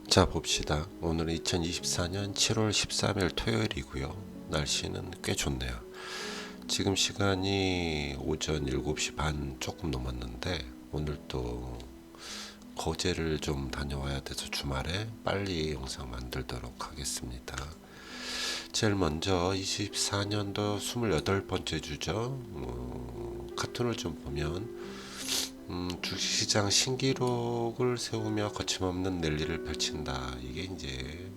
자 봅시다. 오늘은 2024년 7월 13일 토요일이고요. 날씨는 꽤 좋네요. 지금 시간이 오전 7시 반 조금 넘었는데 오늘 또 거제를 좀 다녀와야 돼서 주말에 빨리 영상 만들도록 하겠습니다. 제일 먼저 24년도 28번째 주죠. 카툰을 좀 보면 주식시장 신기록을 세우며 거침없는 랠리를 펼친다. 이게 이제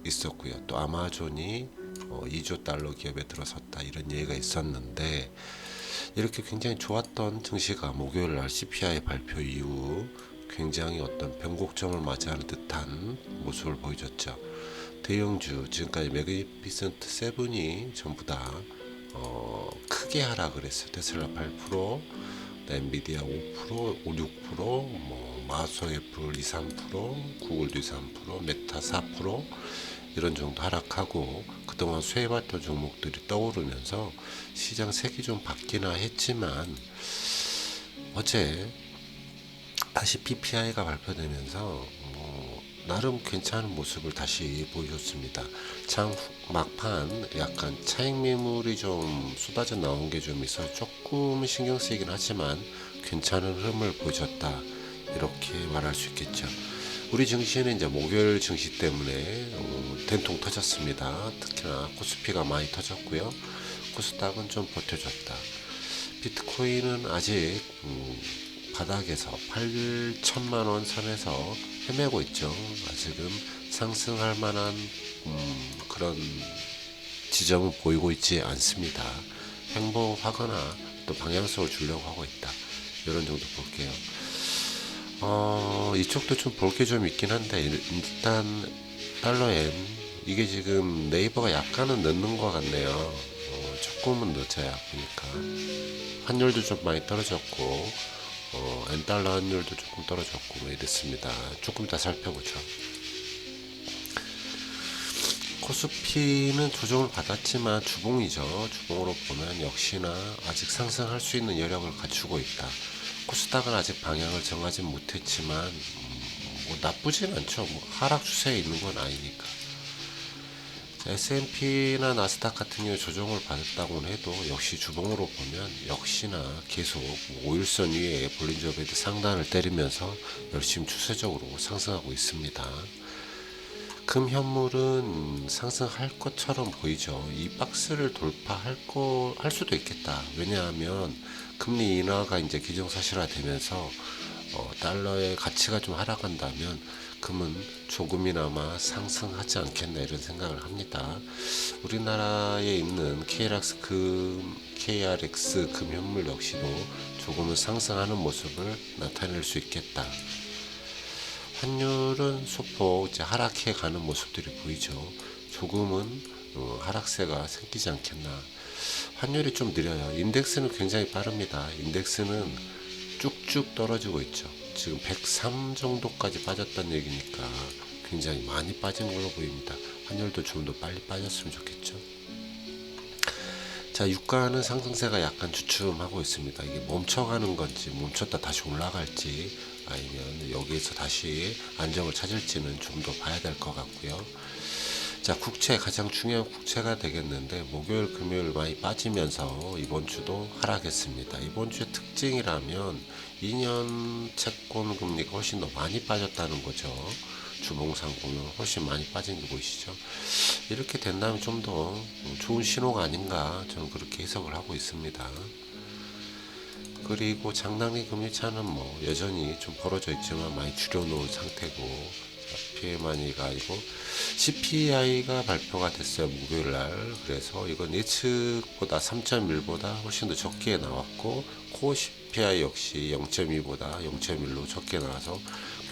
있었고요. 또 아마존이 2조 달러 기업에 들어섰다. 이런 얘기가 있었는데 이렇게 굉장히 좋았던 증시가 목요일 날 CPI 발표 이후 굉장히 어떤 변곡점을 맞이하는 듯한 모습을 보여줬죠. 대형주 지금까지 매그니피센트 세븐이 전부 다 크게 하락을 했어요. 테슬라 8%, 엔비디아 5%, 6%, 마소 애플 2, 3%, 구글도 2, 3%, 메타 4% 이런 정도 하락하고 그동안 수혜받던 종목들이 떠오르면서 시장 색이 좀 바뀌나 했지만 어제 다시 PPI가 발표되면서 나름 괜찮은 모습을 다시 보여줬습니다. 장 막판 약간 차익 매물이 좀 쏟아져 나온 게 좀 있어 조금 신경 쓰이긴 하지만 괜찮은 흐름을 보여줬다. 이렇게 말할 수 있겠죠. 우리 증시는 이제 목요일 증시 때문에 된통 터졌습니다. 특히나 코스피가 많이 터졌고요. 코스닥은 좀 버텨줬다. 비트코인은 아직 바닥에서 8천만 원 선에서 헤매고 있죠. 아직은 상승할 만한 그런 지점은 보이고 있지 않습니다. 횡보하거나 또 방향성을 주려고 하고 있다. 이런 정도 볼게요. 이쪽도 좀 볼 게 좀 있긴 한데 일단 달러엔 이게 지금 네이버가 약간은 늦는 것 같네요. 조금은 늦어요. 보니까 환율도 좀 많이 떨어졌고 엔달러 환율도 조금 떨어졌고 뭐 이랬습니다. 조금 이따 살펴보죠. 코스피는 조정을 받았지만 주봉이죠. 주봉으로 보면 역시나 아직 상승할 수 있는 여력을 갖추고 있다. 코스닥은 아직 방향을 정하지 못했지만 뭐 나쁘진 않죠. 뭐 하락 추세에 있는 건 아니니까. S&P나 나스닥 같은 경우 조정을 받았다고는 해도 역시 주봉으로 보면 역시나 계속 5일선 위에 볼린저 배드 상단을 때리면서 열심히 추세적으로 상승하고 있습니다. 금 현물은 상승할 것처럼 보이죠. 이 박스를 할 수도 있겠다. 왜냐하면 금리 인하가 이제 기정사실화되면서 달러의 가치가 좀 하락한다면 금은 조금이나마 상승하지 않겠나 이런 생각을 합니다. 우리나라에 있는 KRX 금 현물 역시도 조금은 상승하는 모습을 나타낼 수 있겠다. 환율은 소폭 이제 하락해 가는 모습들이 보이죠. 조금은 하락세가 생기지 않겠나. 환율이 좀 느려요. 인덱스는 굉장히 빠릅니다. 인덱스는 쭉쭉 떨어지고 있죠. 지금 103 정도까지 빠졌다는 얘기니까 굉장히 많이 빠진 걸로 보입니다. 환율도 좀 더 빨리 빠졌으면 좋겠죠. 자, 유가는 상승세가 약간 주춤하고 있습니다. 이게 멈춰가는 건지 멈췄다 다시 올라갈지 아니면 여기에서 다시 안정을 찾을지는 좀 더 봐야 될 것 같고요. 자, 국채 가장 중요한 국채가 되겠는데 목요일 금요일 많이 빠지면서 이번 주도 하락했습니다. 이번 주의 특징이라면 2년 채권 금리가 훨씬 더 많이 빠졌다는 거죠. 주봉상 보면 훨씬 많이 빠진 게 보이시죠. 이렇게 된다면 좀 더 좋은 신호가 아닌가 저는 그렇게 해석을 하고 있습니다. 그리고 장단기 금리차는 뭐 여전히 좀 벌어져 있지만 많이 줄여놓은 상태고 PMI가 아니고 CPI가 발표가 됐어요. 목요일날. 그래서 이건 예측보다 3.1보다 훨씬 더 적게 나왔고 코어 CPI 역시 0.2보다 0.1로 적게 나와서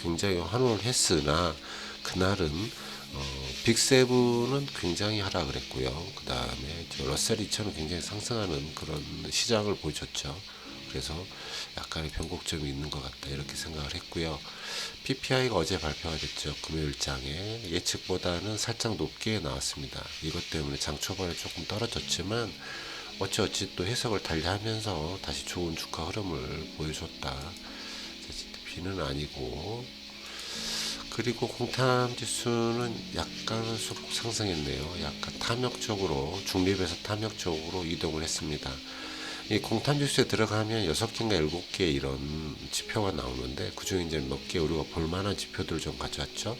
굉장히 환호를 했으나 그날은 빅세븐은 굉장히 하락을 했고요. 그 다음에 러셀 2000은 굉장히 상승하는 그런 시장을 보여줬죠. 그래서 약간의 변곡점이 있는 것 같다 이렇게 생각을 했고요. PPI가 어제 발표가 됐죠. 금요일장에 예측보다는 살짝 높게 나왔습니다. 이것 때문에 장 초반에 조금 떨어졌지만 어찌 또 해석을 달리하면서 다시 좋은 주가 흐름을 보여줬다. GDP는 아니고 그리고 공탐 지수는 약간 소폭 상승했네요. 약간 탐욕적으로 중립에서 탐욕적으로 이동을 했습니다. 이 공탐 지수에 들어가면 6개인가 7개 이런 지표가 나오는데 그중에 이제 몇 개 우리가 볼만한 지표들을 좀 가져왔죠.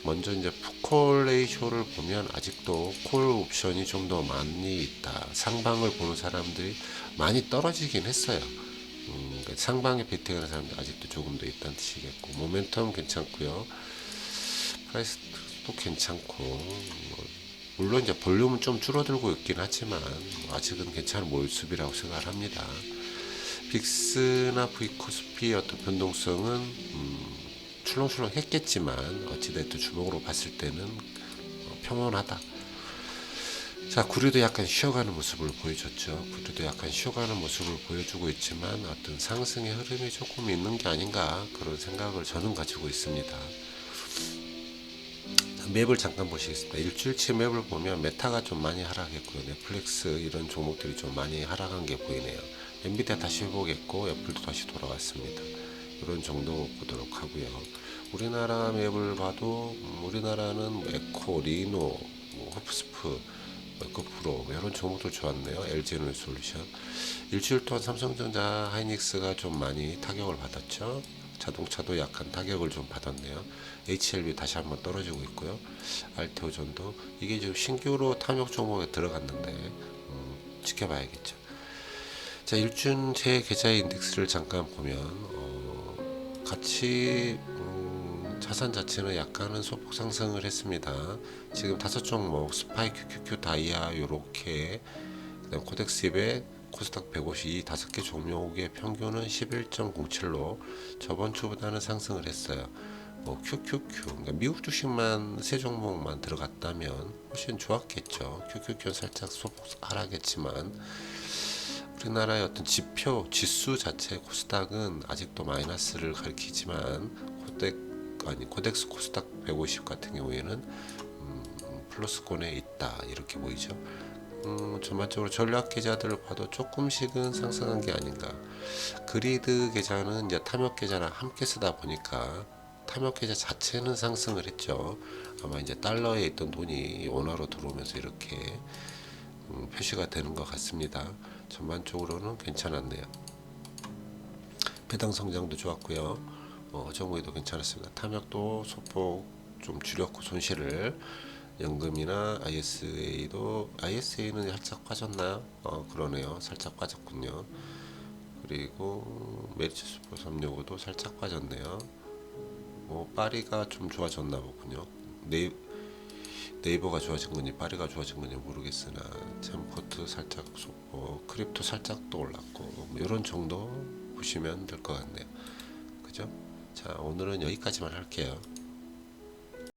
먼저 이제 풋콜 레이쇼를 보면 아직도 콜 옵션이 좀 더 많이 있다. 상방을 보는 사람들이 많이 떨어지긴 했어요. 그러니까 상방에 베팅하는 사람들 아직도 조금 더 있다는 뜻이겠고, 모멘텀 괜찮고요. 프라이스도 괜찮고, 물론 이제 볼륨은 좀 줄어들고 있긴 하지만 아직은 괜찮은 모습이라고 생각을 합니다. 빅스나 V코스피 어떤 변동성은 출렁출렁 했겠지만 어찌됐든 주목으로 봤을 때는 평온하다. 자, 구리도 약간 쉬어가는 모습을 보여줬죠. 구리도 약간 쉬어가는 모습을 보여주고 있지만 어떤 상승의 흐름이 조금 있는 게 아닌가 그런 생각을 저는 가지고 있습니다. 맵을 잠깐 보시겠습니다. 일주일치 맵을 보면 메타가 좀 많이 하락했고요. 넷플릭스 이런 종목들이 좀 많이 하락한 게 보이네요. 엔비디아 다시 회복했고 애플도 다시 돌아왔습니다. 이런 정도 보도록 하고요. 우리나라 맵을 봐도 우리나라는 에코, 리노, 호프스프, 에코프로 이런 종목도 좋았네요. LG에너지솔루션. 일주일 동안 삼성전자, 하이닉스가 좀 많이 타격을 받았죠. 자동차도 약간 타격을 좀 받았네요. HLB 다시 한번 떨어지고 있고요. 알테오전도 이게 지금 신규로 탐욕 종목에 들어갔는데 지켜봐야겠죠. 자, 일준제 계좌 인덱스를 잠깐 보면 같이 자산 자체는 약간은 소폭 상승을 했습니다. 지금 5종목 스파이, QQQ, 다이아 요렇게 그다음 코덱스 200, 코스닥 150 이 5개 종목의 평균은 11.07로 저번 주보다는 상승을 했어요. QQQ 그러니까 미국 주식만 세 종목만 들어갔다면 훨씬 좋았겠죠. QQQ는 살짝 소폭 하락했지만 우리나라의 어떤 지표 지수 자체 코스닥은 아직도 마이너스를 가리키지만 코덱스 코스닥 150 같은 경우에는 플러스권에 있다 이렇게 보이죠. 전반적으로 전략 계좌들을 봐도 조금씩은 상승한 게 아닌가. 그리드 계좌는 이제 탐욕 계좌랑 함께 쓰다 보니까 탐욕 계좌 자체는 상승을 했죠. 아마 이제 달러에 있던 돈이 원화로 들어오면서 이렇게 표시가 되는 것 같습니다. 전반적으로는 괜찮았네요. 배당 성장도 좋았고요. 정부에도 괜찮았습니다. 탐욕도 소폭 좀 줄였고 손실을 연금이나 ISA는 살짝 빠졌나요? 그러네요. 살짝 빠졌군요. 그리고 메리츠스포 365도 살짝 빠졌네요. 파리가 좀 좋아졌나 보군요. 네이버가 좋아진 건지 파리가 좋아진 건지 모르겠으나 챔포트 살짝 쏟고 크립토 살짝 또 올랐고 이런 정도 보시면 될 것 같네요. 그죠? 자, 오늘은 여기까지만 할게요.